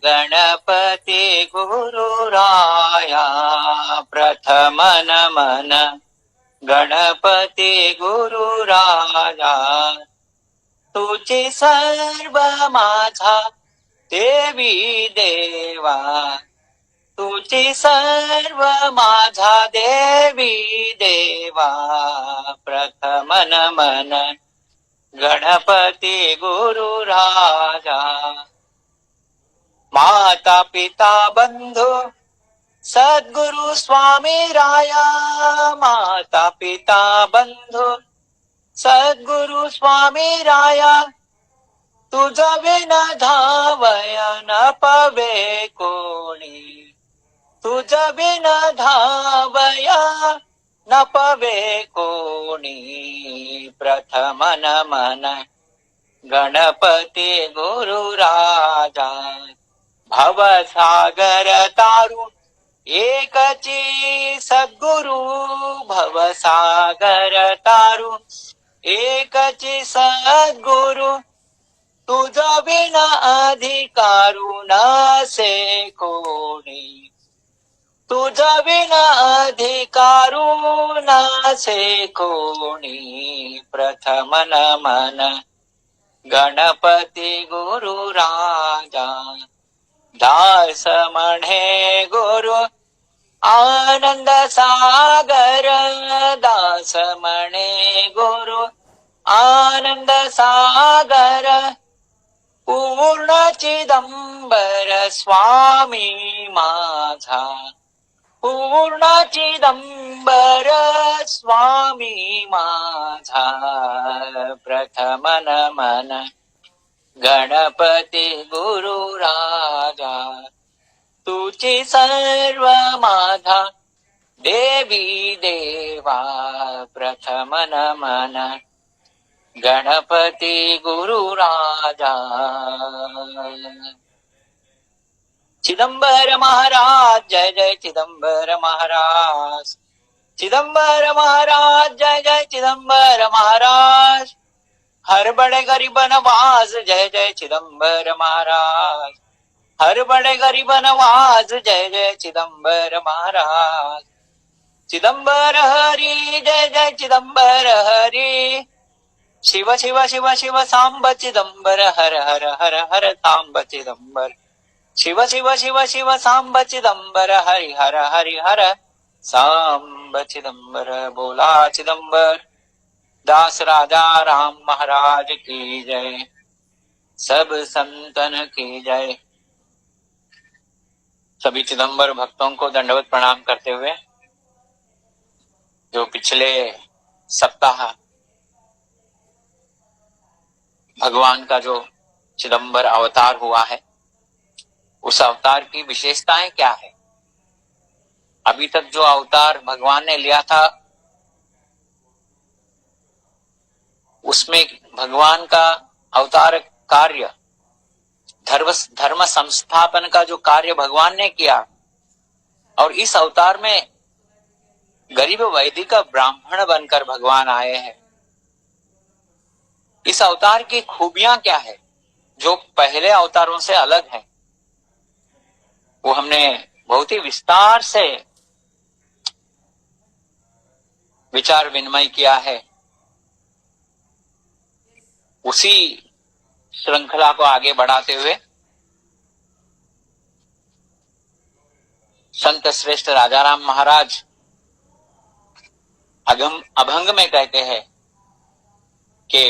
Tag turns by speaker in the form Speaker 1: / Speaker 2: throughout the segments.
Speaker 1: गणपति गुरुराया प्रथम नमन गणपति गुरुराया तुझी सर्व माझा देवी देवा तुझी सर्व माझा देवी देवा प्रथम नमन गणपति गुरुराजा माता पिता बंधु सद्गुरु स्वामी राया माता पिता बंधु सद्गुरु स्वामी राया तुझ विना धावया न पवे कोणी तुझ बिना धावया न पवे कोणी प्रथम नमन गणपति गुरुराजा भवसागर तारू एकची सद्गुरु भवसागर तारू एकची सद्गुरु तुझ बिना अधिकारू नसे कोणी तुझ बिना अधिकारू नसे कोणी प्रथम नमन गणपति गुरुराजा दास म्हणे गुरु आनंद सागर दास म्हणे गुरु आनंद सागर पूर्ण चिदंबर स्वामी माझा पूर्ण चिदंबर स्वामी माझा प्रथम नमन गणपति गुरुराजा तुझी सर्व माझा देवी देवा प्रथम नमन गणपति गुरुराजा चिदंबर महाराज जय जय चिदंबर महाराज चिदंबर महाराज जय जय चिदंबर महाराज हर बड़े गरीब नवाज जय जय चिदंबर महाराज हर बड़े गरीब नवाज जय जय चिदंबर महाराज चिदंबर हरि जय जय चिदंबर हरि शिव शिव शिव शिव सांब चिदंबर हर हर हर हर सांब चिदंबर शिव शिव शिव शिव सांब चिदंबर हरि हर हरि हर सांब चिदंबर बोला चिदंबर दास राजा राम महाराज की जय सब संतन की जय। सभी चिदंबर भक्तों को दंडवत प्रणाम करते हुए जो पिछले सप्ताह भगवान का जो चिदंबर अवतार हुआ है उस अवतार की विशेषताएं क्या है। अभी तक जो अवतार भगवान ने लिया था उसमें भगवान का अवतार कार्य धर्म संस्थापन का जो कार्य भगवान ने किया और इस अवतार में गरीब वैदिक ब्राह्मण बनकर भगवान आए हैं। इस अवतार की खूबियां क्या है जो पहले अवतारों से अलग है वो हमने बहुत ही विस्तार से विचार विनिमय किया है। उसी श्रृंखला को आगे बढ़ाते हुए संत श्रेष्ठ राजाराम महाराज अभंग में कहते हैं कि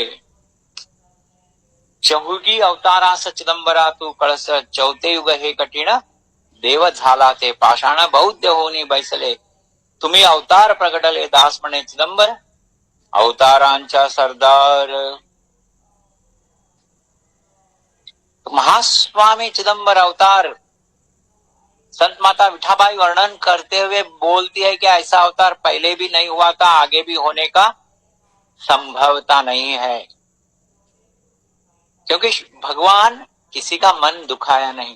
Speaker 1: चहुगी अवतारा चिदंबरा तू कळस चौथे युग हे कठीण देव झाला ते पाषाण बौद्ध होनी बैसले तुम्ही अवतार प्रगटले दास म्हणे चिदंबर अवतारांचा सरदार। महास्वामी चिदंबर अवतार संत माता विठाबाई वर्णन करते हुए बोलती है कि ऐसा अवतार पहले भी नहीं हुआ था आगे भी होने का संभवता नहीं है क्योंकि भगवान किसी का मन दुखाया नहीं।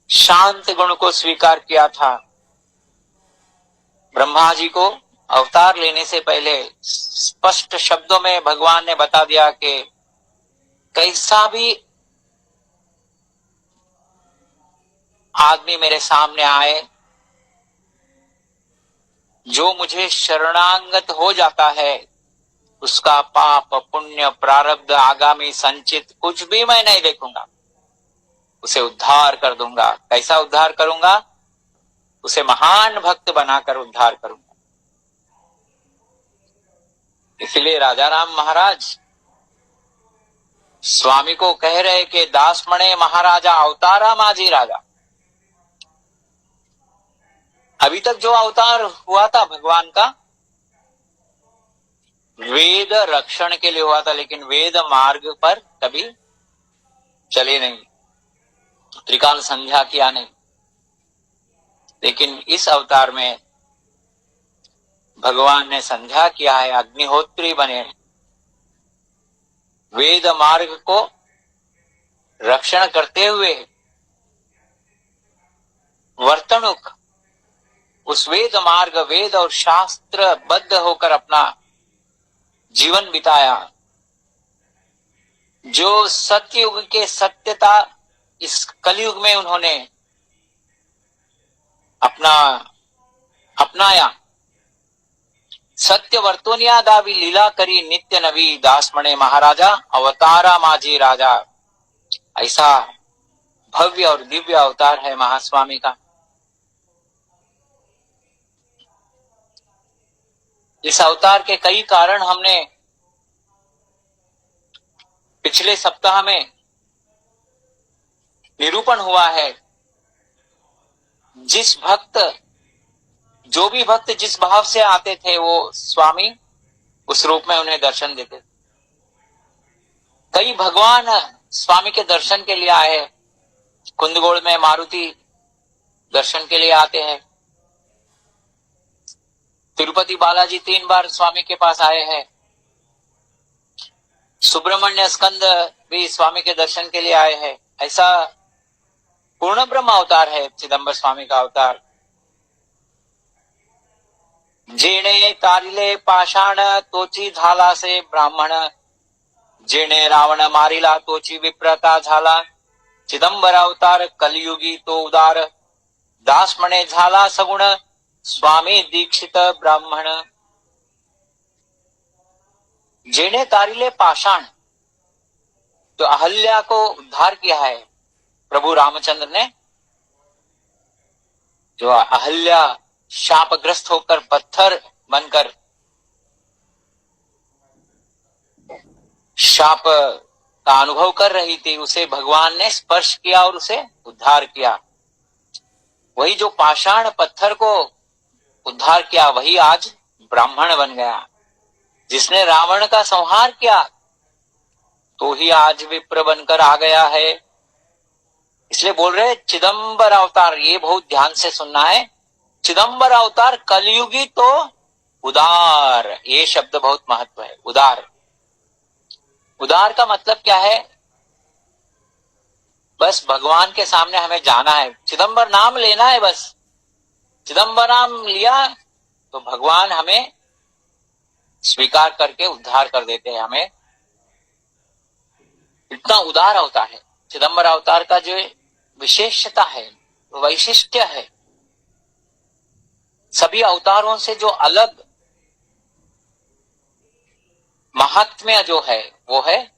Speaker 1: शांत गुण को स्वीकार किया था। ब्रह्मा जी को अवतार लेने से पहले स्पष्ट शब्दों में भगवान ने बता दिया कि कैसा भी आदमी मेरे सामने आए, जो मुझे शरणागत हो जाता है, उसका पाप पुण्य प्रारब्ध आगामी संचित कुछ भी मैं नहीं देखूंगा, उसे उद्धार कर दूंगा। कैसा उद्धार करूंगा? उसे महान भक्त बनाकर उद्धार करूंगा। इसलिए राजा राम महाराज स्वामी को कह रहे कि दासमणे महाराजा अवतारा माझी राजा। अभी तक जो अवतार हुआ था भगवान का, वेद रक्षण के लिए हुआ था, लेकिन वेद मार्ग पर कभी चले नहीं, त्रिकाल संध्या किया नहीं। लेकिन इस अवतार में भगवान ने संध्या किया है, अग्निहोत्री बने, वेद मार्ग को रक्षण करते हुए वर्तणुक उस वेद मार्ग, वेद और शास्त्र बद्ध होकर अपना जीवन बिताया। जो सत्ययुग के सत्यता इस कलयुग में उन्होंने अपनाया। सत्य वर्तोनिया दावी लीला करी नित्य नवी, दासमणे महाराजा अवतारा माझी राजा। ऐसा भव्य और दिव्य अवतार है महास्वामी का। इस अवतार के कई कारण हमने पिछले सप्ताह में निरूपण हुआ है। जो भी भक्त जिस भाव से आते थे, वो स्वामी उस रूप में उन्हें दर्शन देते। कई भगवान स्वामी के दर्शन के लिए आए। कुंदगोड़ में मारुति दर्शन के लिए आते हैं। तिरुपति बालाजी 3 बार स्वामी के पास आए हैं। सुब्रमण्य स्कंद भी स्वामी के दर्शन के लिए आए हैं। ऐसा पूर्ण ब्रह्म अवतार है चिदंबर स्वामी का अवतार। जेणे तारिले पाषाण तोची झाला से ब्राह्मण, जेणे रावण मारिला तोची विप्रता झाला। चिदंबर अवतार कलियुगी तो उदार, दासमणे झाला सगुण, स्वामी दीक्षित ब्राह्मण। जेणे तारिले पाषाण, तो अहल्या को उद्धार किया है प्रभु रामचंद्र ने। जो अहल्या शापग्रस्त होकर पत्थर बनकर शाप का अनुभव कर रही थी, उसे भगवान ने स्पर्श किया और उसे उद्धार किया। वही जो पाषाण पत्थर को उद्धार किया, वही आज ब्राह्मण बन गया। जिसने रावण का संहार किया, तो ही आज विप्र बनकर आ गया है। इसलिए बोल रहे चिदंबर अवतार, ये बहुत ध्यान से सुनना है। चिदंबर अवतार कलयुगी तो उदार, ये शब्द बहुत महत्व है। उदार, उदार का मतलब क्या है? बस भगवान के सामने हमें जाना है, चिदंबर नाम लेना है। बस चिदंबर नाम लिया तो भगवान हमें स्वीकार करके उद्धार कर देते हैं। हमें इतना उदार अवतार है चिदंबर अवतार का। जो विशेषता है, वैशिष्ट्य है, सभी अवतारों से जो अलग महात्म्य जो है, वो है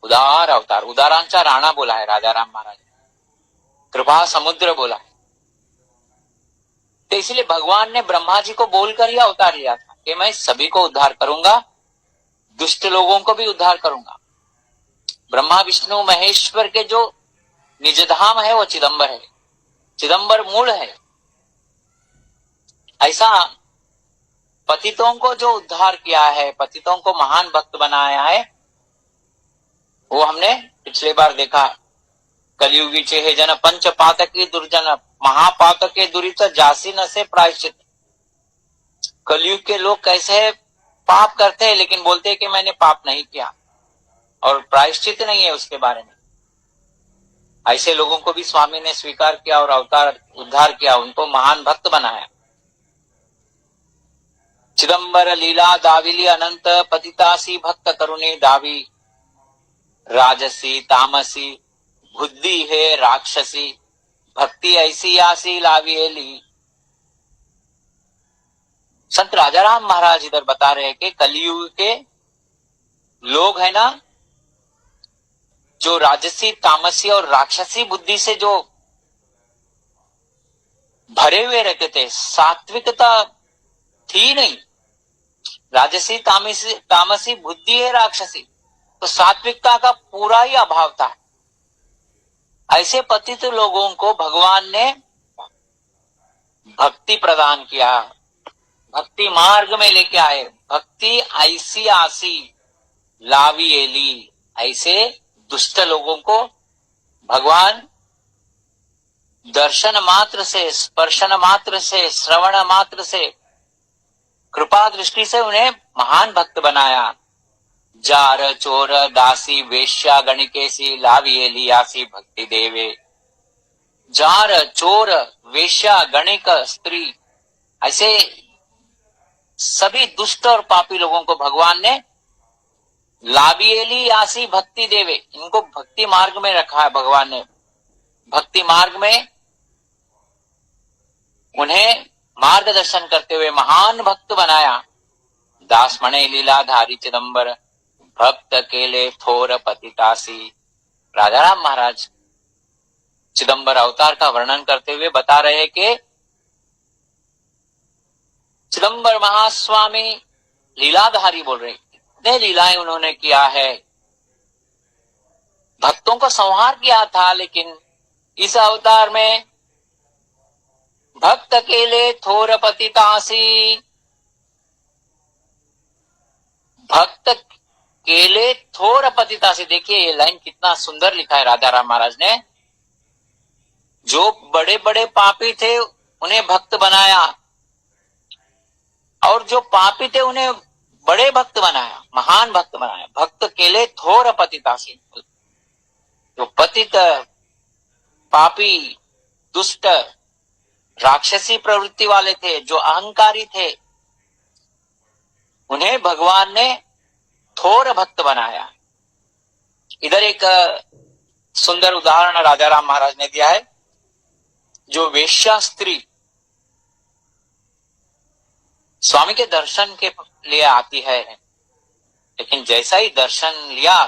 Speaker 1: उदार अवतार। उदारांचा राणा बोला है राजा राम महाराज, कृपा समुद्र बोला है। तो इसलिए भगवान ने ब्रह्मा जी को बोलकर ही अवतार लिया था कि मैं सभी को उद्धार करूंगा, दुष्ट लोगों को भी उद्धार करूंगा। ब्रह्मा विष्णु महेश्वर के जो निज धाम है वो चिदंबर है, चिदंबर मूल है। ऐसा पतितों को जो उद्धार किया है, पतितों को महान भक्त बनाया है, वो हमने पिछले बार देखा। कलियुगी चेहे जन पंच पातकी दुर्जन, महापातके दुरित जासी न से प्रायश्चित। कलयुग के लोग कैसे पाप करते हैं, लेकिन बोलते हैं कि मैंने पाप नहीं किया, और प्रायश्चित नहीं है उसके बारे में। ऐसे लोगों को भी स्वामी ने स्वीकार किया और अवतार उद्धार किया, उनको महान भक्त बनाया। चिदंबर लीला दाविली अनंत, पतितासी भक्त करुणे दावी। राजसी तामसी बुद्धि है राक्षसी, भक्ति ऐसी आसी लाविएली। संत राजाराम महाराज इधर बता रहे हैं कि कलयुग के लोग है ना, जो राजसी, तामसी और राक्षसी बुद्धि से जो भरे हुए रहते थे, सात्विकता थी नहीं। राजसी, तामसी बुद्धि है राक्षसी, तो सात्विकता का पूरा ही अभाव था। ऐसे पतित लोगों को भगवान ने भक्ति प्रदान किया, भक्ति मार्ग में लेके आए। भक्ति ऐसी आसी लावी एली, ऐसे दुष्ट लोगों को भगवान दर्शन मात्र से, स्पर्शन मात्र से, श्रवण मात्र से, कृपा दृष्टि से उन्हें महान भक्त बनाया। जार चोर दासी वेश्या गणिकेसी लाविएली आसी भक्ति देवे। जार चोर वेश्या गणिक स्त्री, ऐसे सभी दुष्ट और पापी लोगों को भगवान ने लाविएली आसी भक्ति देवे, इनको भक्ति मार्ग में रखा है भगवान ने। भक्ति मार्ग में उन्हें मार्गदर्शन करते हुए महान भक्त बनाया। दास मणे लीलाधारी चिदंबर भक्त केले थोर पतितासी। राजाराम महाराज चिदंबर अवतार का वर्णन करते हुए बता रहे कि चिदंबर महास्वामी लीलाधारी बोल रहे, कितने लीलाएं उन्होंने किया है, भक्तों को संहार किया था। लेकिन इस अवतार में भक्त केले थोर पतितासी, भक्त केले थोर पतितासी। देखिए ये लाइन कितना सुंदर लिखा है राजाराम महाराज ने। जो बड़े बड़े पापी थे उन्हें भक्त बनाया, और जो पापी थे उन्हें बड़े भक्त बनाया, महान भक्त बनाया। भक्त केले थोर पतितासी, जो पतित, पापी, दुष्ट, राक्षसी प्रवृत्ति वाले थे, जो अहंकारी थे, उन्हें भगवान ने थोर भक्त बनाया। इधर एक सुंदर उदाहरण राजाराम महाराज ने दिया है। जो वेश्या स्त्री स्वामी के दर्शन के लिए आती है, लेकिन जैसा ही दर्शन लिया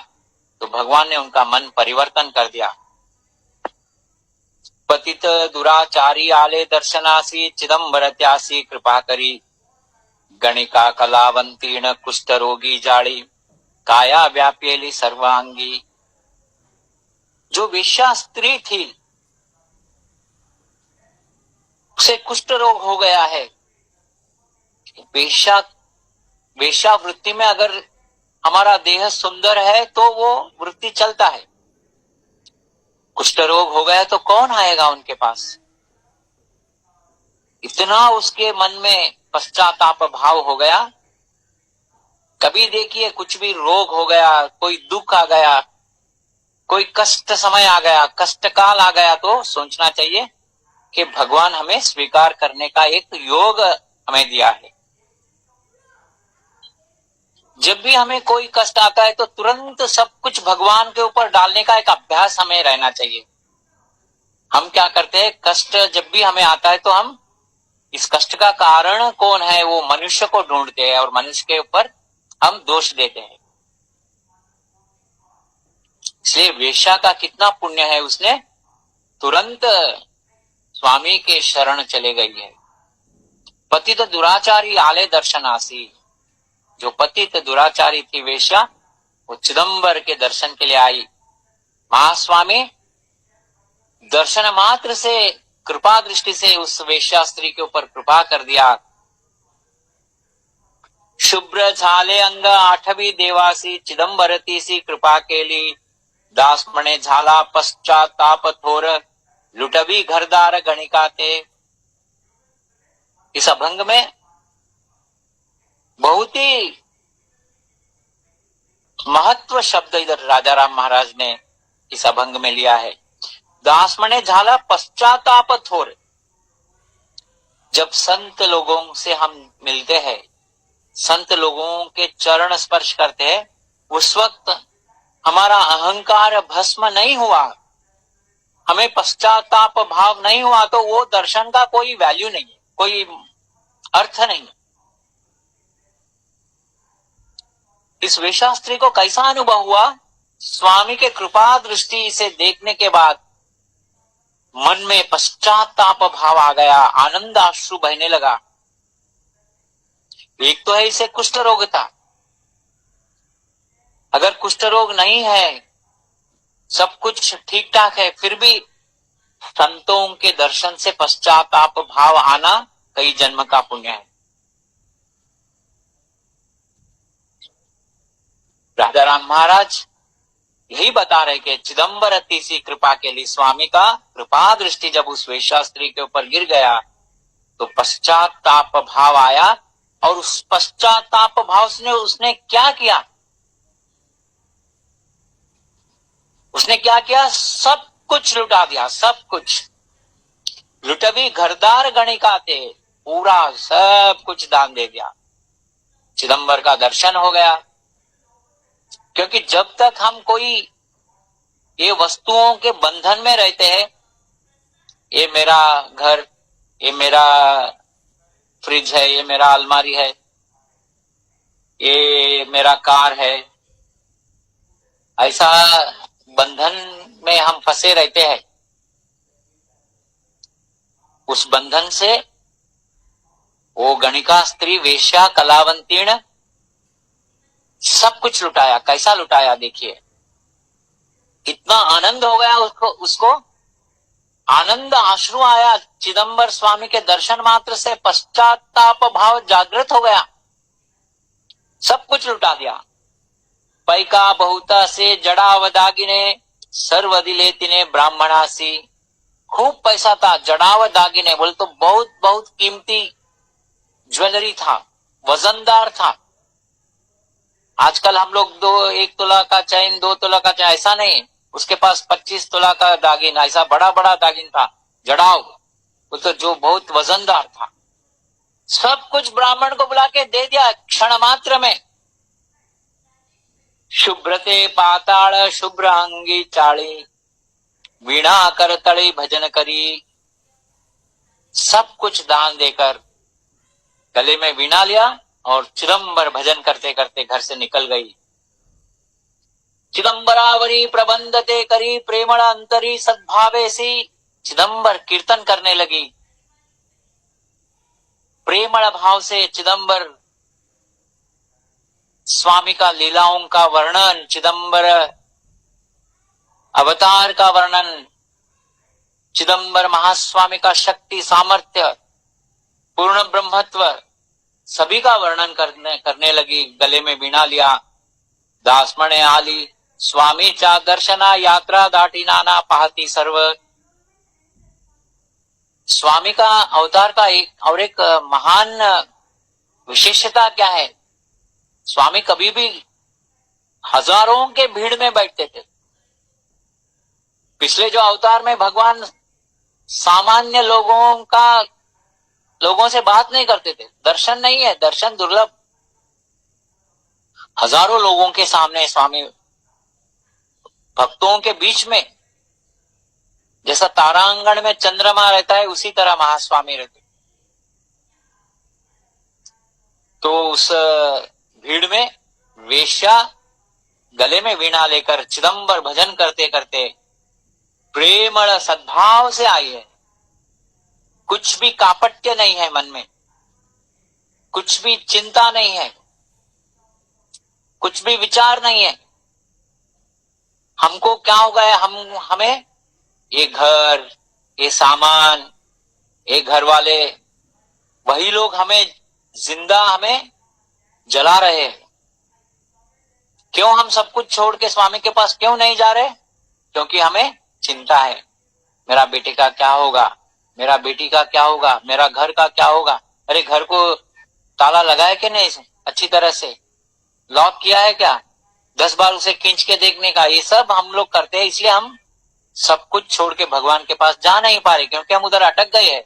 Speaker 1: तो भगवान ने उनका मन परिवर्तन कर दिया। पतित दुराचारी आले दर्शनासी चिदंबर त्यासी कृपा करी। गणिका कलावंतीर्ण कुष्ठ रोगी जाड़ी काया व्याप्येली सर्वांगी। जो वेश्या स्त्री थी उसे कुष्ठ रोग हो गया है। वेश्या वृत्ति में अगर हमारा देह सुंदर है तो वो वृत्ति चलता है। कुष्ठ रोग हो गया तो कौन आएगा उनके पास। इतना उसके मन में पश्चाताप भाव हो गया। कभी देखिए कुछ भी रोग हो गया, कोई दुख आ गया, कोई कष्ट समय आ गया, कष्ट काल आ गया, तो सोचना चाहिए कि भगवान हमें स्वीकार करने का एक योग हमें दिया है। जब भी हमें कोई कष्ट आता है तो तुरंत सब कुछ भगवान के ऊपर डालने का एक अभ्यास हमें रहना चाहिए। हम क्या करते हैं, कष्ट जब भी हमें आता है तो हम इस कष्ट का कारण कौन है वो मनुष्य को ढूंढते हैं और मनुष्य के ऊपर हम दोष देते हैं। इसलिए वेश्या का कितना पुण्य है, उसने तुरंत स्वामी के शरण चले गई है। पतित दुराचारी आले दर्शनासी, जो पतित दुराचारी थी वेश्या, वो चिदंबर के दर्शन के लिए आई। महास्वामी दर्शन मात्र से, कृपा दृष्टि से उस वेश्या स्त्री के ऊपर कृपा कर दिया। शुभ्र झाले अंग आठवी देवासी चिदंबर तीसी कृपा केली। दास मणे झाला पश्चाताप थोर लुटवी घरदार गणिकाते। इस अभंग में बहुत ही महत्व शब्द इधर राजाराम महाराज ने इस अभंग में लिया है। दास मणे झाला पश्चाताप थोर। जब संत लोगों से हम मिलते हैं, संत लोगों के चरण स्पर्श करते हैं, उस वक्त हमारा अहंकार भस्म नहीं हुआ, हमें पश्चाताप भाव नहीं हुआ तो वो दर्शन का कोई वैल्यू नहीं है, कोई अर्थ नहीं। इस वेशास्त्री को कैसा अनुभव हुआ? स्वामी के कृपा दृष्टि से देखने के बाद मन में पश्चाताप भाव आ गया, आनंद अश्रु बहने लगा। एक तो है इसे कुष्ठ रोग था, अगर कुष्ठ रोग नहीं है, सब कुछ ठीक ठाक है, फिर भी संतों के दर्शन से पश्चाताप भाव आना कई जन्म का पुण्य है। राजा राम महाराज यही बता रहे कि चिदंबर तीसी कृपा के लिए स्वामी का कृपा दृष्टि जब उस वेश्यास्त्री के ऊपर गिर गया तो पश्चाताप भाव आया, और उस पश्चाताप भाव से उसने क्या किया? उसने क्या किया? सब कुछ लुटा दिया, सब कुछ। लुटवी घरदार गणिका थे, पूरा सब कुछ दान दे दिया। चिदंबर का दर्शन हो गया। क्योंकि जब तक हम कोई ये वस्तुओं के बंधन में रहते हैं, ये मेरा घर, ये मेरा फ्रिज है, ये मेरा अलमारी है, ये मेरा कार है, ऐसा बंधन में हम फंसे रहते हैं। उस बंधन से वो गणिका स्त्री वेश्या कलावंतीर्ण सब कुछ लुटाया। कैसा लुटाया देखिए, इतना आनंद हो गया उसको आनंद आश्रु आया। चिदंबर स्वामी के दर्शन मात्र से पश्चाताप भाव जागृत हो गया, सब कुछ लुटा दिया। पैका बहुता से जड़ावदागिने सर्वदिले तिने ब्राह्मणासी। खूब पैसा था, जड़ावदागिने बोले तो बहुत बहुत कीमती ज्वेलरी था, वजनदार था। आजकल हम लोग 1 तोला का चैन, 2 तोला का चैन, ऐसा नहीं, उसके पास 25 तोला का दागिन, ऐसा बड़ा बड़ा दागिन था, जड़ाव, वो तो जो बहुत वजनदार था। सब कुछ ब्राह्मण को बुला के दे दिया क्षण मात्र में। शुभ्रते पाताल शुभ्र अंगी चाली, वीणा कर तड़ी भजन करी। सब कुछ दान देकर गले में वीणा लिया और चिदंबर भजन करते करते घर से निकल गई। चिदंबरावरी प्रबंधते करी प्रेमण अंतरी सद्भावे सी। चिदंबर कीर्तन करने लगी, प्रेमण भाव से चिदंबर स्वामी का लीलाओं का वर्णन, चिदंबर अवतार का वर्णन, चिदंबर महास्वामी का शक्ति सामर्थ्य, पूर्ण ब्रह्मत्व, सभी का वर्णन करने लगी। गले में वीणा लिया, दासमणे आली स्वामी चा दर्शना यात्रा दाटी नाना पाहती सर्व। स्वामी का अवतार का एक महान विशेषता क्या है? स्वामी कभी भी हजारों के भीड़ में बैठते थे। पिछले जो अवतार में भगवान सामान्य लोगों से बात नहीं करते थे, दर्शन नहीं है, दर्शन दुर्लभ। हजारों लोगों के सामने स्वामी भक्तों के बीच में, जैसा तारांगण में चंद्रमा रहता है उसी तरह महास्वामी रहते। तो उस भीड़ में वेश्या गले में वीणा लेकर चिदंबर भजन करते करते प्रेमळ सद्भाव से आई है। कुछ भी कापट्य नहीं है मन में, कुछ भी चिंता नहीं है, कुछ भी विचार नहीं है। हमको क्या हो गया, हमें ये घर, ये सामान, ये घर वाले, वही लोग हमें जिंदा हमें जला रहे हैं। क्यों हम सब कुछ छोड़ के स्वामी के पास क्यों नहीं जा रहे? क्योंकि हमें चिंता है, मेरा बेटे का क्या होगा, मेरा बेटी का क्या होगा, मेरा घर का क्या होगा। अरे घर को ताला लगा है कि नहीं, अच्छी तरह से लॉक किया है क्या, 10 बार उसे खींच के देखने का, ये सब हम लोग करते हैं। इसलिए हम सब कुछ छोड़ के भगवान के पास जा नहीं पा रहे, क्योंकि हम उधर अटक गए हैं।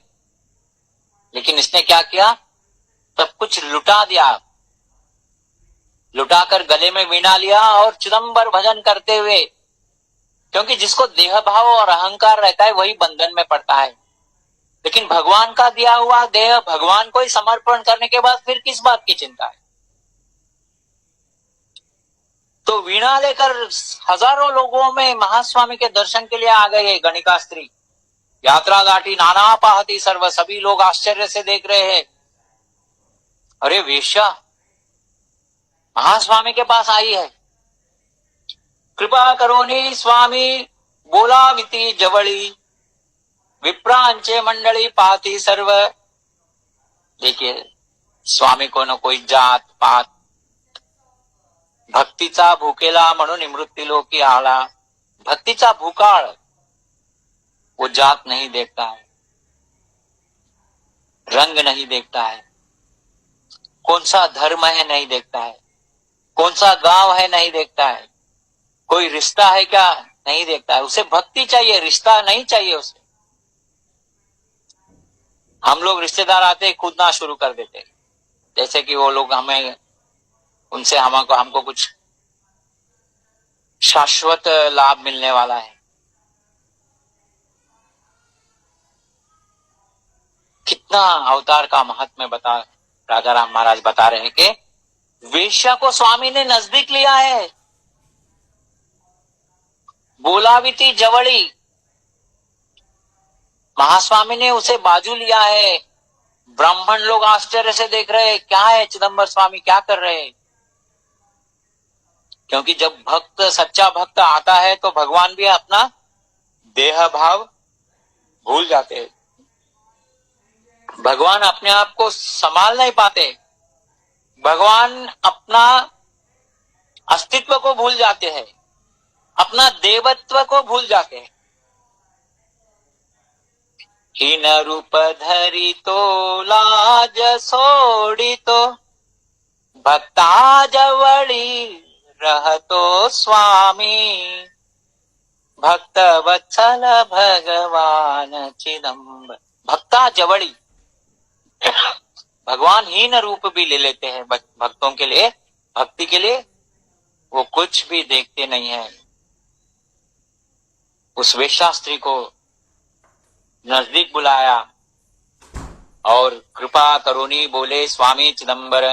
Speaker 1: लेकिन इसने क्या किया, सब कुछ लुटा दिया, लुटाकर गले में वीणा लिया और चिदंबर भजन करते हुए क्योंकि जिसको देह भाव और अहंकार रहता है वही बंधन में पड़ता है। लेकिन भगवान का दिया हुआ देह भगवान को ही समर्पण करने के बाद फिर किस बात की चिंता है। तो वीणा लेकर हजारों लोगों में महास्वामी के दर्शन के लिए आ गए गणिका स्त्री। यात्रा घाटी नाना पाहती सर्व, सभी लोग आश्चर्य से देख रहे हैं। अरे वेश्या महास्वामी के पास आई है। कृपा करोनी स्वामी बोलाविती जवळी, विप्रांचे मंडळी पाहती सर्व। देखिए स्वामी को न कोई जात पात, भक्तीचा भुकेला म्हणून मृत्यूलोकी आला। भक्तीचा भूकाळ वो जात नहीं देखता है, रंग नहीं देखता है, कौन सा धर्म है नहीं देखता है, कौन सा गांव है नहीं देखता है, कोई रिश्ता है क्या नहीं देखता है। उसे भक्ति चाहिए, रिश्ता नहीं चाहिए उसे। हम लोग रिश्तेदार आते कूदना शुरू कर देते, जैसे कि वो लोग हमें, उनसे हमको कुछ शाश्वत लाभ मिलने वाला है। कितना अवतार का महत्व बता राजा राम महाराज बता रहे हैं कि वेश्या को स्वामी ने नजदीक लिया है। बोलाविती जवड़ी, महास्वामी ने उसे बाजू लिया है। ब्राह्मण लोग आश्चर्य से देख रहे हैं, क्या है चिदंबर स्वामी क्या कर रहे हैं। क्योंकि जब भक्त सच्चा भक्त आता है तो भगवान भी अपना देह भाव भूल जाते हैं। भगवान अपने आप को संभाल नहीं पाते, भगवान अपना अस्तित्व को भूल जाते हैं, अपना देवत्व को भूल जाते हैं। हीन रूप धरी तो लाज सोड़ी तो, भक्ता जवड़ी रहतो स्वामी। भक्त वत्सल भगवान चिदंबर। भक्ता जवड़ी, भगवान हीन रूप भी ले लेते हैं भक्तों के लिए, भक्ति के लिए। वो कुछ भी देखते नहीं है। उस वेश्या स्त्री को नजदीक बुलाया और कृपा करुणी बोले, स्वामी चिदंबर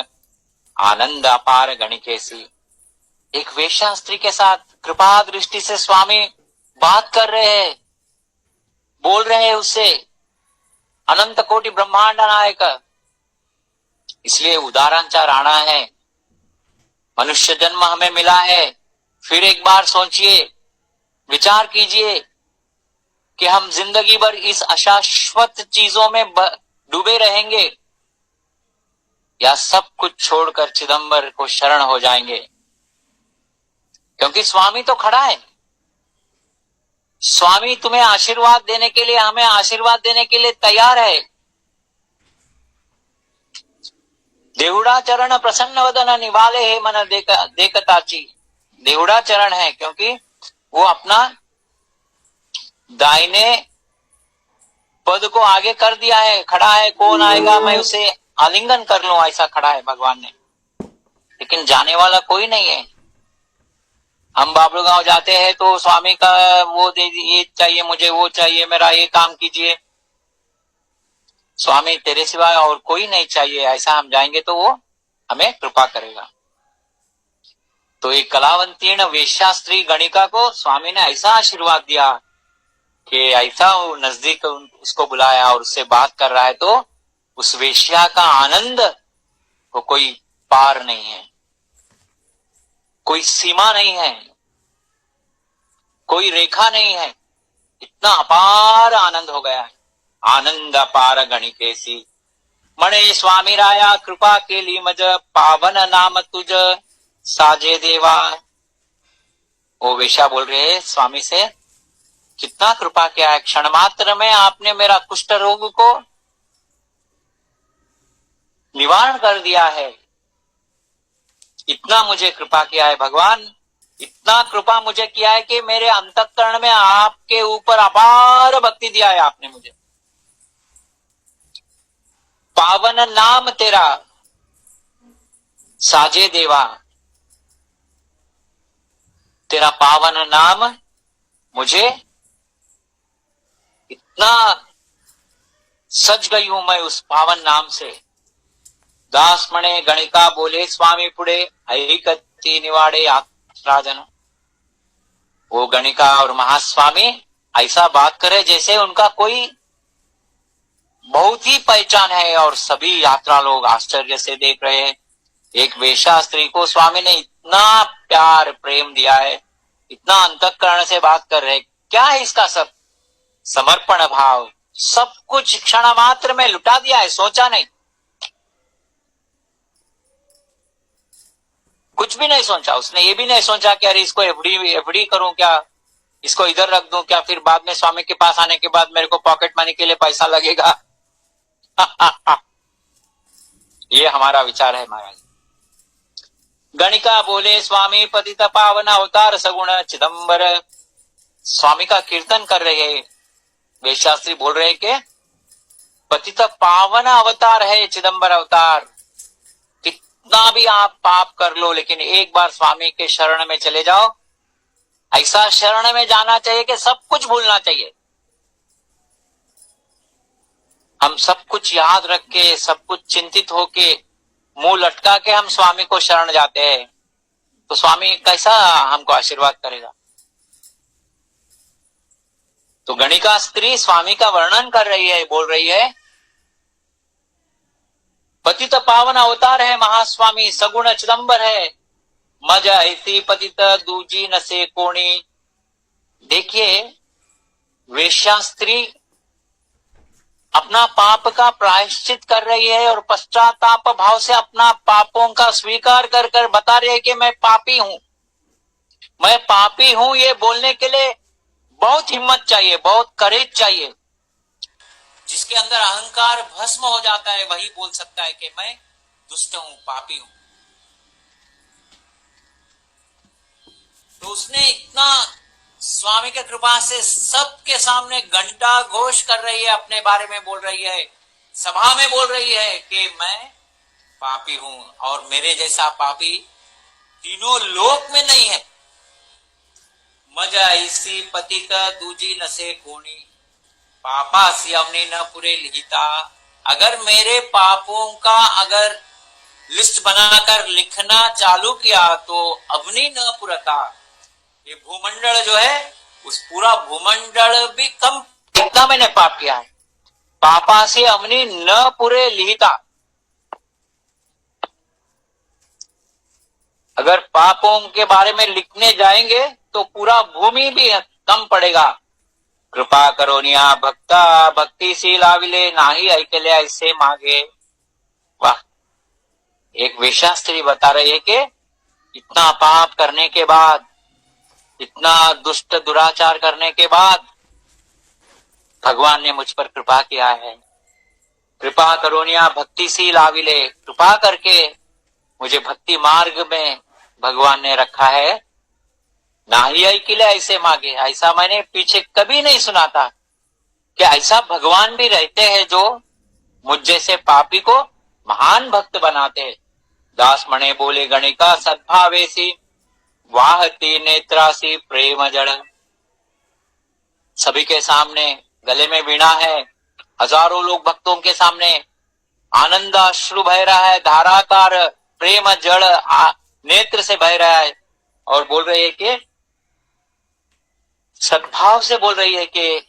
Speaker 1: आनंद अपार गणिकेसी। एक वेश्या स्त्री के साथ कृपा दृष्टि से स्वामी बात कर रहे हैं, बोल रहे हैं उससे। अनंत कोटि ब्रह्मांड नायक, इसलिए उदाहरणचा राणा है। मनुष्य जन्म हमें मिला है। फिर एक बार सोचिए, विचार कीजिए कि हम जिंदगी भर इस अशाश्वत चीजों में डूबे रहेंगे या सब कुछ छोड़कर चिदंबर को शरण हो जाएंगे। क्योंकि स्वामी तो खड़ा है। स्वामी तुम्हें आशीर्वाद देने के लिए, हमें आशीर्वाद देने के लिए तैयार है। देहुड़ा चरण प्रसन्न वदन, निवाले है मन देखताची। देहुड़ा चरण है क्योंकि वो अपना दाहिने पद को आगे कर दिया है, खड़ा है। कौन आएगा मैं उसे आलिंगन कर लूं, ऐसा खड़ा है भगवान ने। लेकिन जाने वाला कोई नहीं है। हम बाबू गांव जाते हैं तो स्वामी का वो दे, ये चाहिए मुझे, वो चाहिए, मेरा ये काम कीजिए। स्वामी तेरे सिवाय और कोई नहीं चाहिए, ऐसा हम जाएंगे तो वो हमें कृपा करेगा। तो एक कलावंतीर्ण वेश्या स्त्री गणिका को स्वामी ने ऐसा आशीर्वाद दिया कि ऐसा नजदीक उसको बुलाया और उससे बात कर रहा है। तो उस वेश्या का आनंद को कोई पार नहीं है, कोई सीमा नहीं है, कोई रेखा नहीं है। इतना अपार आनंद हो गया है। आनंद अपार गणिकेसी, मणे स्वामी राया कृपा केली मज, पावन नाम तुझ साजे देवा। वो वेश्या बोल रहे हैं स्वामी से, कितना कृपा किया है, क्षण मात्र में आपने मेरा कुष्ठ रोग को निवारण कर दिया है। इतना मुझे कृपा किया है भगवान, इतना कृपा मुझे किया है कि मेरे अंतःकरण में आपके ऊपर अपार भक्ति दिया है आपने मुझे। पावन नाम तेरा साजे देवा, तेरा पावन नाम मुझे इतना सज गई हूं मैं उस पावन नाम से। दास मणे गणिका बोले स्वामी पुड़े ऐकती निवाड़े राजन। वो गणिका और महास्वामी ऐसा बात करे जैसे उनका कोई बहुत ही पहचान है, और सभी यात्रा लोग आश्चर्य से देख रहे हैं। एक वेश्या स्त्री को स्वामी ने इतना प्यार प्रेम दिया है, इतना अंतःकरण से बात कर रहे, क्या है इसका सब? समर्पण भाव, सब कुछ क्षण मात्र में लुटा दिया है, सोचा नहीं, कुछ भी नहीं सोचा। उसने ये भी नहीं सोचा कि अरे इसको एफडी करूं क्या, इसको इधर रख दूं क्या, फिर बाद में स्वामी के पास आने के बाद मेरे को पॉकेट मनी के लिए पैसा लगेगा। ये हमारा विचार है महाराज। गणिका बोले स्वामी पतित पावन अवतार सगुण चिदंबर। स्वामी का कीर्तन कर रहे हैं, वेदशास्त्री बोल रहे हैं कि पतित पावन अवतार है चिदंबर अवतार। कितना भी आप पाप कर लो, लेकिन एक बार स्वामी के शरण में चले जाओ। ऐसा शरण में जाना चाहिए कि सब कुछ भूलना चाहिए। हम सब कुछ याद रख के, सब कुछ चिंतित होके, मुंह लटका के हम स्वामी को शरण जाते हैं, तो स्वामी कैसा हमको आशीर्वाद करेगा? तो गणिका स्त्री स्वामी का वर्णन कर रही है, बोल रही है पतित पावन अवतार है महास्वामी, सगुण चिदंबर है, मज ऐसी पतित दूजी न से कोणी। देखिए, वेश्या स्त्री अपना पाप का प्रायश्चित कर रही है और पश्चाताप भाव से अपना पापों का स्वीकार कर कर बता रही है कि मैं पापी हूं, मैं पापी हूं। ये बोलने के लिए बहुत हिम्मत चाहिए, बहुत करेज चाहिए। जिसके अंदर अहंकार भस्म हो जाता है वही बोल सकता है कि मैं दुष्ट हूं, पापी हूं। तो उसने इतना स्वामी के कृपा से सबके सामने घंटा घोष कर रही है, अपने बारे में बोल रही है, सभा में बोल रही है कि मैं पापी हूं और मेरे जैसा पापी तीनों लोक में नहीं है। मजा ऐसी पतित दूजी न से कोणी, पापा सी अवनी न पूरे लिखिता। अगर मेरे पापों का अगर लिस्ट बनाकर लिखना चालू किया तो अवनी न पुरता, ये भूमंडल जो है उस पूरा भूमंडल भी कम, कितना मैंने पाप किया है। पापा से अवनी न पूरे लिहिता, अगर पापों के बारे में लिखने जाएंगे तो पूरा भूमि भी कम पड़ेगा। कृपा करो निया भक्ता भक्तिशील आविले, नाही ऐकले ऐसे मांगे। वाह, एक वेश्या स्त्री बता रही है कि इतना पाप करने के बाद, इतना दुष्ट दुराचार करने के बाद भगवान ने मुझ पर कृपा किया है। कृपा करोनिया भक्तिशील आविले, कृपा करके मुझे भक्ति मार्ग में भगवान ने रखा है। ना ही ऐकिले ऐसे मांगे, ऐसा मैंने पीछे कभी नहीं सुना था कि ऐसा भगवान भी रहते हैं जो मुझ जैसे पापी को महान भक्त बनाते हैं। दास मणे बोले गणिका सद्भावेसी, वाहती नेत्रासी प्रेम जड़। सभी के सामने गले में वीणा है, हजारों लोग भक्तों के सामने आनंद अश्रु बह रहा है, धाराकार प्रेम जड़ नेत्र से बह रहा है, और बोल रही है कि सद्भाव से बोल रही है कि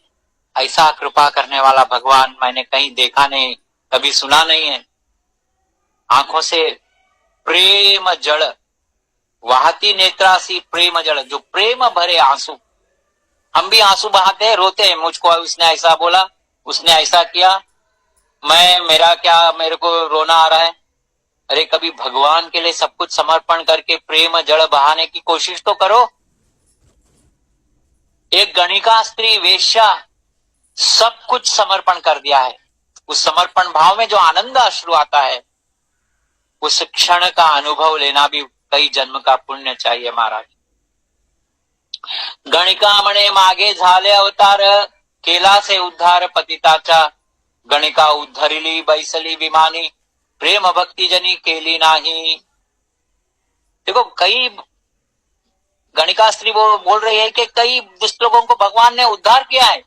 Speaker 1: ऐसा कृपा करने वाला भगवान मैंने कहीं देखा नहीं, कभी सुना नहीं है। आंखों से प्रेम जड़, वाहती नेत्रासी प्रेम जड़, जो प्रेम भरे आंसू। हम भी आंसू बहाते हैं, रोते हैं, मुझको उसने ऐसा बोला, उसने ऐसा किया, मेरा क्या, मेरे को रोना आ रहा है। अरे कभी भगवान के लिए सब कुछ समर्पण करके प्रेम जड़ बहाने की कोशिश तो करो। एक गणिका स्त्री वेश्या सब कुछ समर्पण कर दिया है। उस समर्पण भाव में जो आनंद अश्रु आता है, उस क्षण का अनुभव लेना भी कई जन्म का पुण्य चाहिए महाराज। गणिका म्हणे मागे झाले अवतार, केला से उद्धार पतिताचा। गणिका उद्धरिली बैसली विमानी, प्रेम भक्ति जनी केली नाही। देखो, कई गणिका स्त्री वो बोल रही है कि कई दुष्ट लोगों को भगवान ने उद्धार किया है,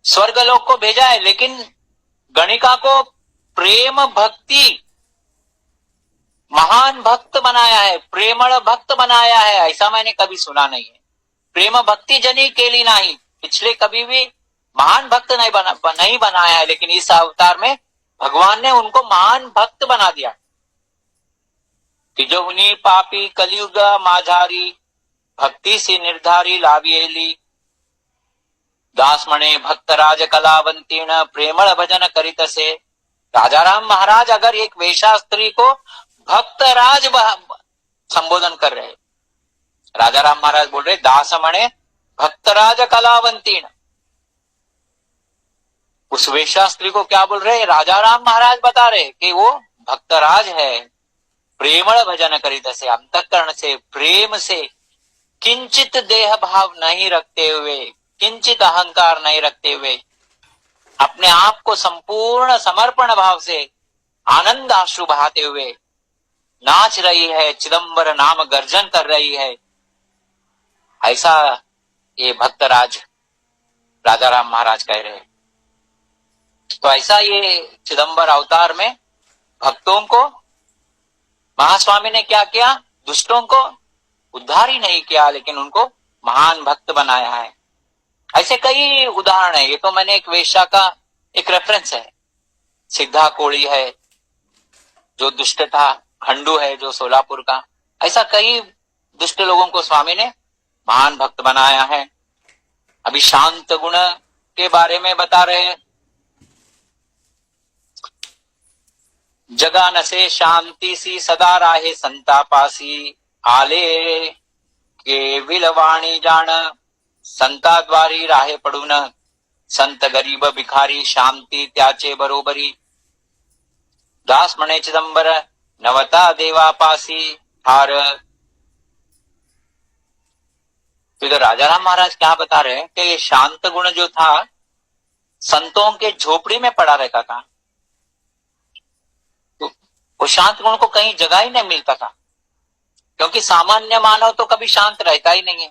Speaker 1: स्वर्ग लोक को भेजा है, लेकिन गणिका को प्रेम भक्ति महान भक्त बनाया है, प्रेमळ भक्त बनाया है, ऐसा मैंने कभी सुना नहीं है। प्रेम भक्ति जनी केली नहीं, पिछले कभी भी महान भक्त नहीं बनाया है, लेकिन इस अवतार में भगवान ने उनको महान भक्त बना दिया कि जो उन्हीं पापी कलयुग माझारी भक्ति से निर्धारी लावियेली दास मणे भक्तराज कलावंतीर्ण प्रेमळ भजन करित से। राजाराम महाराज अगर एक वेश्या स्त्री को भक्तराज संबोधन कर रहे, राजाराम महाराज बोल रहे दास मणे भक्तराज कलावंतीर्ण, उस वेश्या स्त्री को क्या बोल रहे? राजाराम महाराज बता रहे कि वो भक्तराज है, प्रेमळ भजन करित से, अंतःकरण से, प्रेम से, किंचित देह भाव नहीं रखते हुए, किंचित अहंकार नहीं रखते हुए, अपने आप को संपूर्ण समर्पण भाव से आनंद आश्रु बहाते हुए नाच रही है, चिदंबर नाम गर्जन कर रही है। ऐसा ये भक्तराज राजाराम महाराज कह रहे हैं। तो ऐसा ये चिदंबर अवतार में भक्तों को महास्वामी ने क्या किया? दुष्टों को उद्धार ही नहीं किया, लेकिन उनको महान भक्त बनाया है। ऐसे कई उदाहरण है। ये तो मैंने एक वेश्या का एक रेफरेंस है। सिद्धा कोड़ी है जो दुष्ट था, खंडू है जो सोलापुर का, ऐसा कई दुष्ट लोगों को स्वामी ने महान भक्त बनाया है। अभी शांत गुण के बारे में बता रहे हैं। जगा नसे शांति सी सदा राहे संतापासी, आले के विलवाणी जाण संता द्वारी राहे पडून, संत गरीब भिखारी शांती त्याचे बरोबरी, दास म्हणे चिदंबर नवता देवापासी हार। तो इधर राजाराम महाराज क्या बता रहे हैं कि ये शांत गुण जो था संतों के झोपड़ी में पड़ा रहता था, तो वो शांत गुण को कहीं जगह ही नहीं मिलता था, क्योंकि सामान्य मानव तो कभी शांत रहता ही नहीं है।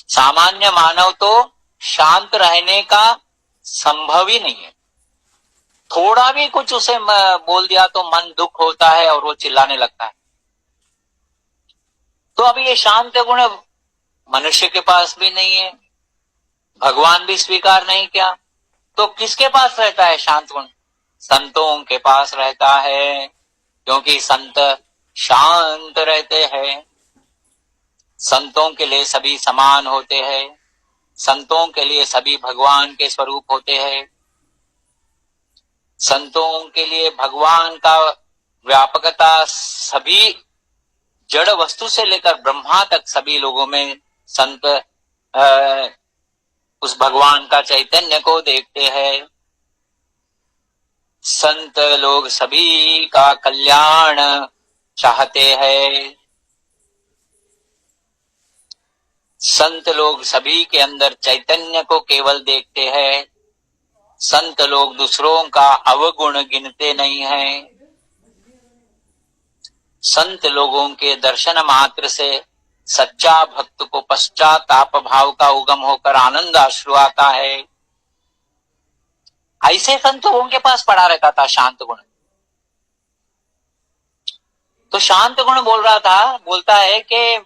Speaker 1: सामान्य मानव तो शांत रहने का संभव ही नहीं है। थोड़ा भी कुछ उसे बोल दिया तो मन दुख होता है और वो चिल्लाने लगता है। तो अभी ये शांत गुण मनुष्य के पास भी नहीं है, भगवान भी स्वीकार नहीं किया, तो किसके पास रहता है शांत गुण? संतों के पास रहता है, क्योंकि संत शांत रहते हैं। संतों के लिए सभी समान होते हैं, संतों के लिए सभी भगवान के स्वरूप होते हैं। संतों के लिए भगवान का व्यापकता सभी जड़ वस्तु से लेकर ब्रह्मा तक सभी लोगों में संत उस भगवान का चैतन्य को देखते हैं। संत लोग सभी का कल्याण चाहते हैं। संत लोग सभी के अंदर चैतन्य को केवल देखते हैं। संत लोग दूसरों का अवगुण गिनते नहीं हैं। संत लोगों के दर्शन मात्र से सच्चा भक्त को पश्चाताप भाव का उगम होकर आनंद अश्रु आता है। ऐसे संत लोगों के पास पड़ा रहता था शांत गुण। तो शांत गुण बोलता है कि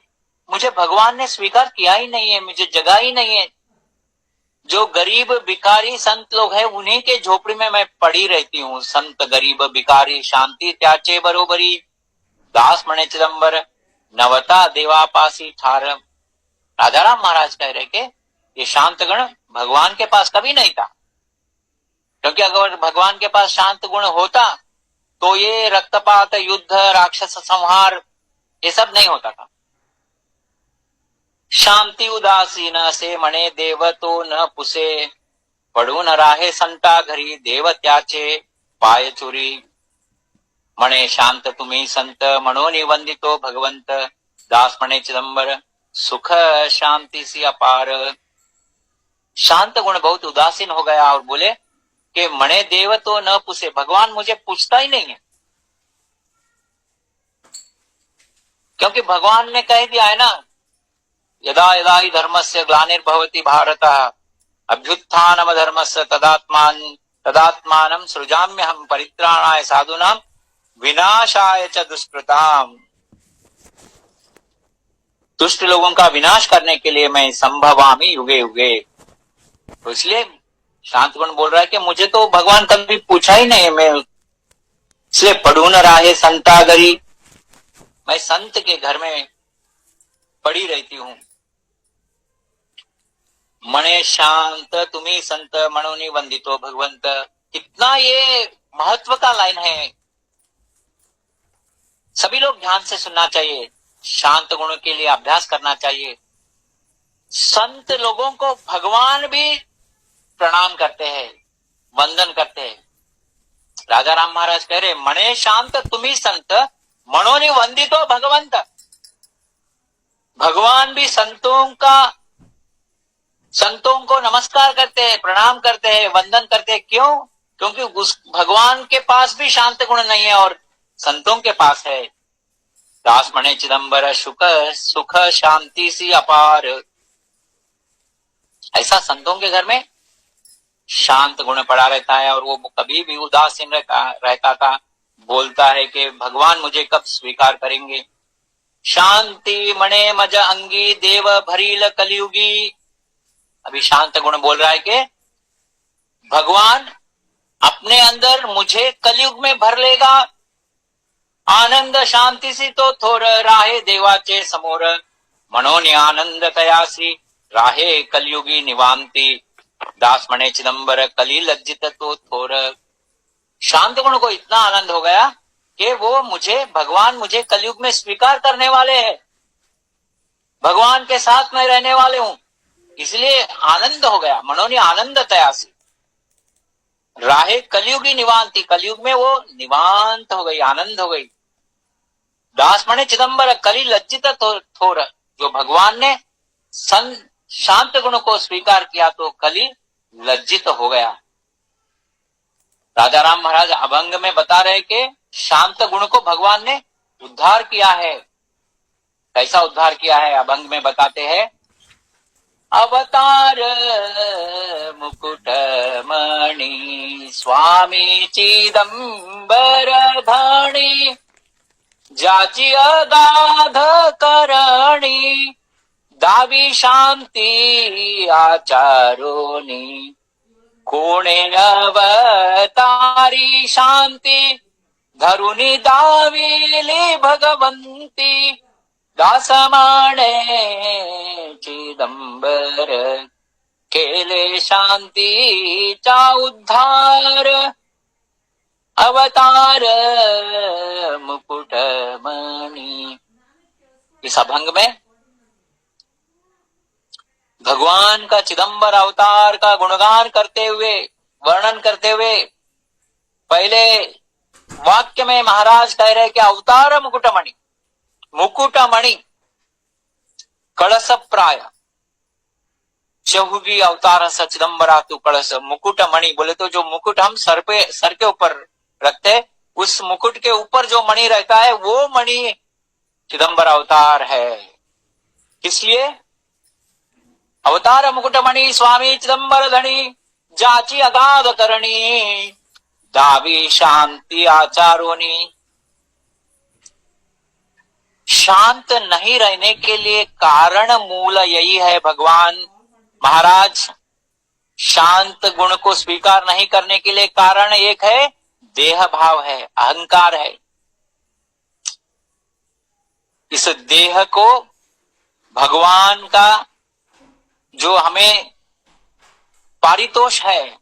Speaker 1: मुझे भगवान ने स्वीकार किया ही नहीं है, मुझे जगह ही नहीं है। जो गरीब भिखारी संत लोग हैं उन्हीं के झोपड़ी में मैं पड़ी रहती हूँ। संत गरीब भिखारी शांति त्याचे बरोबरी, दास मणे चिदंबर नवता देवापासी ठार। राजाराम महाराज कह रहे कि ये शांत गुण भगवान के पास कभी नहीं था, क्योंकि अगर भगवान के पास शांत गुण होता तो ये रक्तपात, युद्ध, राक्षस संहार ये सब नहीं होता था। शांति उदासीन से मणे देव तो न पुसे, पडून राहे संता घरी देव त्याचे पाय चुरी। मणे शांत तुम्ही संत म्हणून वंदितो भगवंत, दास मणे चिदंबर सुख शांति सी अपार। शांत गुण बहुत उदासीन हो गया और बोले कि मणे देव तो न पुसे, भगवान मुझे पूछता ही नहीं है। क्योंकि भगवान ने कह दिया है ना, यदा यदा ही धर्मस्य ग्लानिर्भवति भारत अभ्युत्थानम धर्मस्य तदात्मानं सृजाम्यहम परित्राणाय साधूनां विनाशाय च दुष्कृताम। दुष्ट लोगों का विनाश करने के लिए मैं संभवामि युगे युगे। तो इसलिए शांत गुण बोल रहा है कि मुझे तो भगवान कभी पूछा ही नहीं, मैं इसलिए पढ़ू न राहे संतागरी, मैं संत के घर में पड़ी रहती हूं। मणे शांत तुम्ही संत मनोनी वंदितो भगवंत, कितना ये महत्व का लाइन है, सभी लोग ध्यान से सुनना चाहिए। शांत गुण के लिए अभ्यास करना चाहिए। संत लोगों को भगवान भी प्रणाम करते हैं, वंदन करते हैं। राजा राम महाराज कह रहे, मणे शांत तुम्ही संत मनोनी वंदितो भगवंत। भगवान भी संतों को नमस्कार करते हैं, प्रणाम करते हैं, वंदन करते हैं। क्यों? क्योंकि उस भगवान के पास भी शांत गुण नहीं है और संतों के पास है। दास मणे चिदंबर सुख शांति सी अपार। ऐसा संतों के घर में शांत गुण पड़ा रहता है और वो कभी भी उदासीन रहता था। बोलता है कि भगवान मुझे कब स्वीकार करेंगे। शांति मणे मज अंगी देव भरील कलयुगी। अभी शांत गुण बोल रहा है कि भगवान अपने अंदर मुझे कलयुग में भर लेगा। आनंद शांति सी तो थोर राहे देवाचे समोर, मनोनि आनंद तयासी राहे कलयुगी निवांती। दास मणे चिदंबर कली लज्जित तो थोर। शांत गुण को इतना आनंद हो गया कि भगवान मुझे कलयुग में स्वीकार करने वाले हैं, भगवान के साथ में रहने वाले हूं, इसलिए आनंद हो गया। मनोनि आनंद तयासी राहे कलयुगी निवांती। कलयुग में वो निवांत हो गई, आनंद हो गई। दास मणे चिदंबर कली लज्जित थोर। जो भगवान ने शांत गुण को स्वीकार किया तो कली लज्जित हो गया। राजा राम महाराज अभंग में बता रहे कि शांत गुण को भगवान ने उद्धार किया है। कैसा उद्धार किया है अभंग में बताते हैं। अवतार मुकुट मणि स्वामी चिदंबर धणी, जाची अगाध करणी दावी शांती आचारोनी। कोणे अवतारी शांती धरुनी दाविली भगवंती। दास मणे चिदंबर केले शांतीचा उद्धार। अवतार मुकुट मणि। इस अभंग में भगवान का चिदंबर अवतार का गुणगान करते हुए, वर्णन करते हुए, पहले वाक्य में महाराज कह रहे कि अवतार मुकुटमणि। मुकुटमणि कलश प्राय चहुगी अवतार चिदंबरा तू कलश। मुकुटमणि बोले तो जो मुकुट हम सर के ऊपर रखते, उस मुकुट के ऊपर जो मणि रहता है वो मणि चिदंबर अवतार है। इसलिए अवतार मुकुटमणि स्वामी चिदंबर धनी, जाची अगाध करणी दावी शांति आचारोनी। शांत नहीं रहने के लिए कारण मूल यही है। भगवान महाराज शांत गुण को स्वीकार नहीं करने के लिए कारण एक है, देह भाव है, अहंकार है। इस देह को भगवान का जो हमें पारितोष है,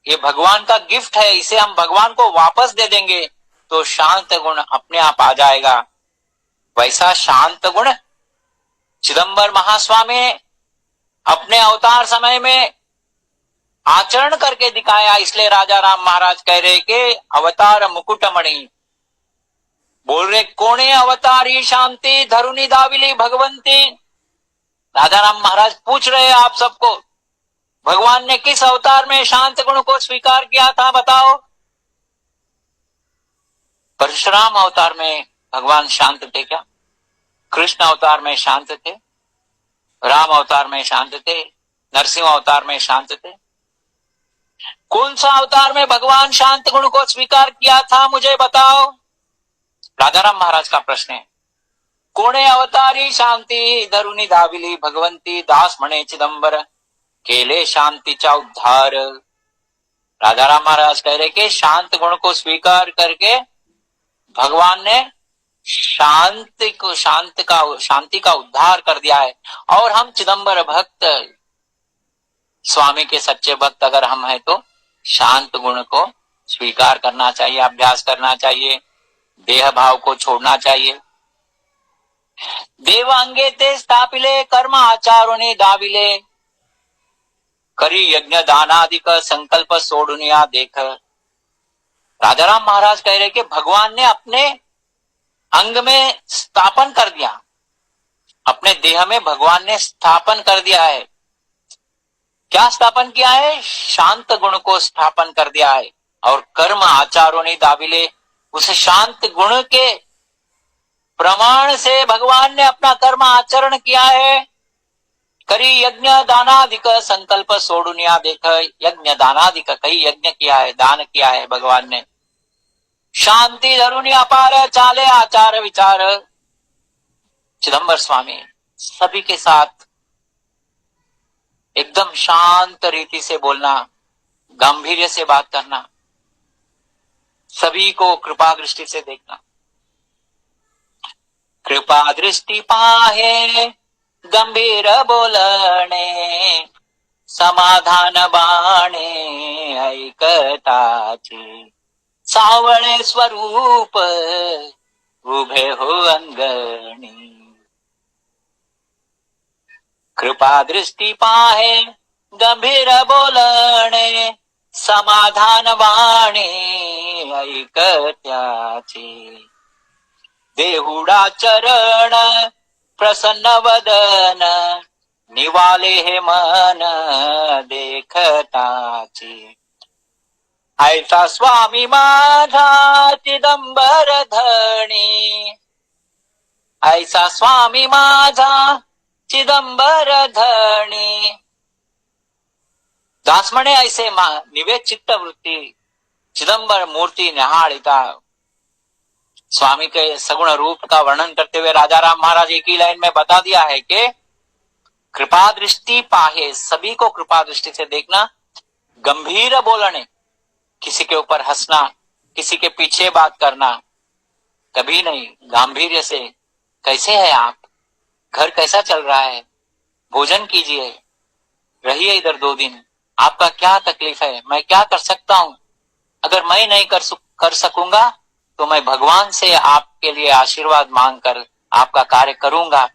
Speaker 1: ये भगवान का गिफ्ट है, इसे हम भगवान को वापस दे देंगे तो शांत गुण अपने आप आ जाएगा। वैसा शांत गुण चिदंबर महास्वामी ने अपने अवतार समय में आचरण करके दिखाया। इसलिए राजा राम महाराज कह रहे कि अवतार मुकुटमणि। बोल रहे कोणे अवतारी शांति धरुनी दाविली भगवंती। राजा राम महाराज पूछ रहे आप सबको, भगवान ने किस अवतार में शांत गुण को स्वीकार किया था बताओ। परशुराम अवतार में भगवान शांत थे क्या? कृष्ण अवतार में शांत थे, राम अवतार में शांत थे, नरसिंह अवतार में शांत थे। कौन सा अवतार में भगवान शांत गुण को स्वीकार किया था, मुझे बताओ। राजाराम महाराज का प्रश्न है। कोणे अवतारी शांती धरुनी धाविली भगवंती दास म्हणे चिदंबर केले शांतीचा उद्धार। राजाराम महाराज कह रहे कि शांत गुण को स्वीकार करके भगवान ने शांति का उद्धार कर दिया है। और हम चिदंबर भक्त, स्वामी के सच्चे भक्त अगर हम हैं तो शांत गुण को स्वीकार करना चाहिए, अभ्यास करना चाहिए, देह भाव को छोड़ना चाहिए। देवांगे ते स्थापिले कर्म आचारोने दाविले करी यज्ञ दानादिक संकल्प सोडुनिया देख। राजाराम महाराज कह रहे कि भगवान ने अपने अंग में स्थापन कर दिया, अपने देह में भगवान ने स्थापन कर दिया है। क्या स्थापन किया है? शांत गुण को स्थापन कर दिया है। और कर्म आचारों ने दाविले, उस शांत गुण के प्रमाण से भगवान ने अपना कर्म आचरण किया है। करी यज्ञ दानादिक संकल्प सोडुनिया देख। यज्ञ दानादिक, कई यज्ञ किया है, दान किया है भगवान ने। शांति धरुनी अपार चाले आचार विचार। चिदंबर स्वामी सभी के साथ एकदम शांत रीति से बोलना, गांभीर्य से बात करना, सभी को कृपा दृष्टि से देखना। कृपा दृष्टि पाहे गंभीर बोलणे समाधान बाणे ऐकताचे सावळे स्वरूप उभे हो अंगणी। कृपा दृष्टि पाहे गंभीर बोलणे समाधान बाणे ऐकत्याचे देहुडा चरण प्रसन्न वदन निवाले हे मन देखताचे। ऐसा स्वामी माझा चिदंबर धणी, ऐसा स्वामी माझा चिदंबर धणी। दास म्हणे ऐसे निवेद चित्त वृत्ति चिदंबर मूर्ति निहाळिता। स्वामी के सगुण रूप का वर्णन करते हुए राजाराम महाराज एक ही लाइन में बता दिया है कि कृपा दृष्टि पाहे, सभी को कृपा दृष्टि से देखना। गंभीर बोलने, किसी के ऊपर हंसना, किसी के पीछे बात करना कभी नहीं। गांभीर्य से, कैसे है आप, घर कैसा चल रहा है, भोजन कीजिए, रहिए इधर 2 दिन, आपका क्या तकलीफ है, मैं क्या कर सकता हूं, अगर मैं नहीं कर सकूंगा तो मैं भगवान से आपके लिए आशीर्वाद मांगकर आपका कार्य करूंगा।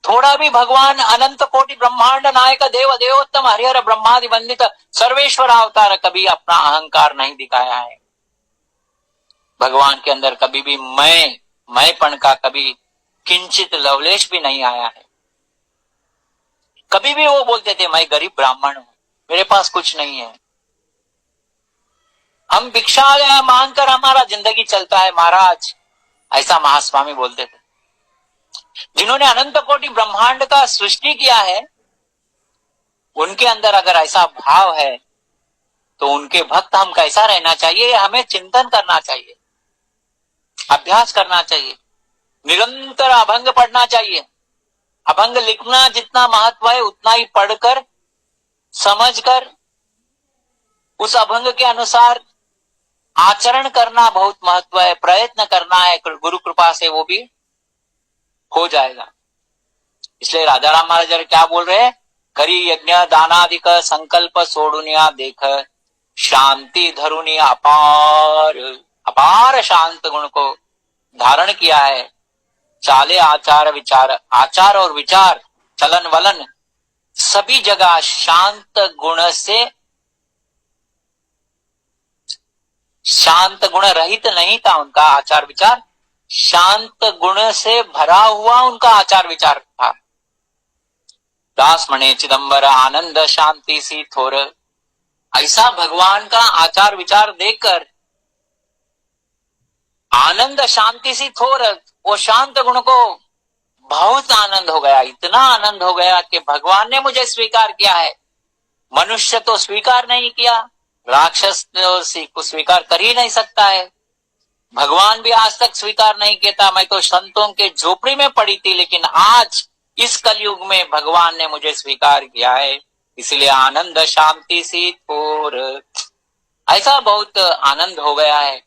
Speaker 1: थोड़ा भी भगवान अनंत कोटि ब्रह्मांड नायक देव देवोत्तम हरिहर ब्रह्मादि वंदित सर्वेश्वर अवतार कभी अपना अहंकार नहीं दिखाया है। भगवान के अंदर कभी भी मैंपन का कभी किंचित लवलेश भी नहीं आया है। कभी भी वो बोलते थे मैं गरीब ब्राह्मण हूं, मेरे पास कुछ नहीं है, हम भिक्षा मांगकर हमारा जिंदगी चलता है महाराज, ऐसा महास्वामी बोलते थे। जिन्होंने अनंत कोटि ब्रह्मांड का सृष्टि किया है, उनके अंदर अगर ऐसा भाव है तो उनके भक्त हम कैसा रहना चाहिए, हमें चिंतन करना चाहिए, अभ्यास करना चाहिए, निरंतर अभंग पढ़ना चाहिए। अभंग लिखना जितना महत्व है उतना ही पढ़कर समझकर उस अभंग के अनुसार आचरण करना बहुत महत्व है, प्रयत्न करना है, गुरु कृपा से वो भी हो जाएगा। इसलिए राजाराम महाराज क्या बोल रहे हैं, करी यज्ञ दानादिक संकल्प सोडुनिया देख शांति धरुनी अपार, अपार शांत गुण को धारण किया है। चाले आचार विचार, आचार और विचार, चलन वलन सभी जगह शांत गुण से, शांत गुण रहित नहीं था उनका आचार विचार, शांत गुण से भरा हुआ उनका आचार विचार था। दास मणे चिदंबर आनंद शांति सी थोर, ऐसा भगवान का आचार विचार देखकर आनंद शांति सी थोर, वो शांत गुण को बहुत आनंद हो गया, इतना आनंद हो गया कि भगवान ने मुझे स्वीकार किया है। मनुष्य तो स्वीकार नहीं किया, राक्षस को स्वीकार कर ही नहीं सकता है, भगवान भी आज तक स्वीकार नहीं किया था। मैं तो संतों के झोपड़ी में पड़ी थी, लेकिन आज इस कलयुग में भगवान ने मुझे स्वीकार किया है, इसलिए आनंद शांति शीतपुर। ऐसा बहुत आनंद हो गया है।